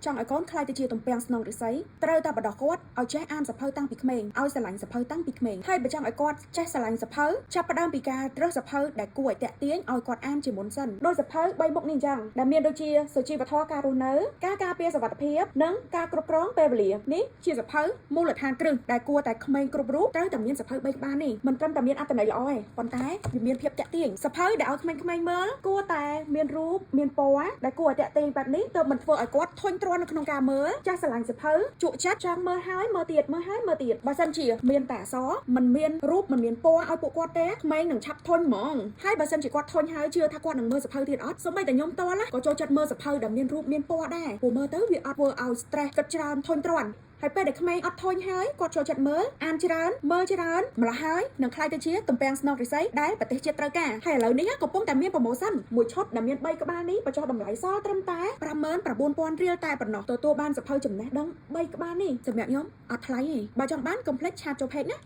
ចង់ឲ្យកូនខ្លាយទៅជាទំពាំងស្នងឫស្សីត្រូវតែបដោះគាត់ឲ្យចេះអានសភៅតាំងពីក្មេងឲ្យស្រឡាញ់សភៅតាំងពីក្មេងហើយបើចង់ឲ្យគាត់ចេះស្រឡាញ់សភៅចាប់ផ្ដើមពីការរើសសភៅដែលគួរឲ្យតាក់ទាញឲ្យគាត់អានជាមុនសិនដោយសភៅ3មុខនេះអញ្ចឹងដែលមានដូចជាសុជីវធម៌ការរស់នៅការការពារសុវត្ថិភាពនិងការគ្រប់គ្រងពេលវេលានេះជាសភៅមូលដ្ឋានគ្រឹះដែលគួរតែក្មេងគ្រប់រូបត្រូវតែមានសភៅ3ក្បាលនេះមិនត្រឹមតែមានអត្ថន័យល្អទេប៉ុន្តែវាមានភាពតាក់ទាញសភៅដែលឲ្យក្មេងៗមើលគួរតែមានរូបមានពណ៌ដែលគួរឲ្យតាក់ទាញបែបនេះទើបមិនធ្វើឲ្យគាត់ធុញទ្រាន់នៅក្នុងការមើលចាស់ស្រឡាញ់សភៅជក់ចិត្តចង់មើលហើយមើលទៀតមើលហើយមើលទៀតបើសិនជាមានតែអក្សរមិនមានរូបមិនមានពណ៌ឲ្យពួកគាត់ទេក្មេងនឹងឆាប់ធុញហ្មងហើយបើសិនជាគាត់ធុញហើយជឿថាគាត់នឹងមើលសភៅទៀតអត់សូម្បីតែខ្ញុំតល់ក៏ចូលចិត្តមើលសភៅដែលមានរូបមានពណ៌ដែរព្រោះមើលទៅវាអត់ធ្វើឲ្យ stress គិតច្រើនធុញទ្រាន់ហើយពេលដែលក្មេងអត់ធុញហើយគាត់ចូលចិត្តមើលអានច្រើនមើលច្រើនម្ល៉េះហើយនឹងខ្លាយទៅជាទំពាំងស្នងឫស្សីដែលប្រទេសជាតិត្រូវការហើយឥឡូវនេះកំពុងតែមានប្រូម៉ូសិនមួយឈុតដែលមាន3ក្បាលនេះបញ្ចុះតម្លៃសល់ត្រឹមតែ 59,000 រៀលតែប៉ុណ្ណោះទទួលបានសភៅចំណេះដឹង3ក្បាលនេះសម្រាប់ខ្ញុំអត់ថ្លៃទេបើចង់បានកុំភ្លេចឆាតចូល page ណា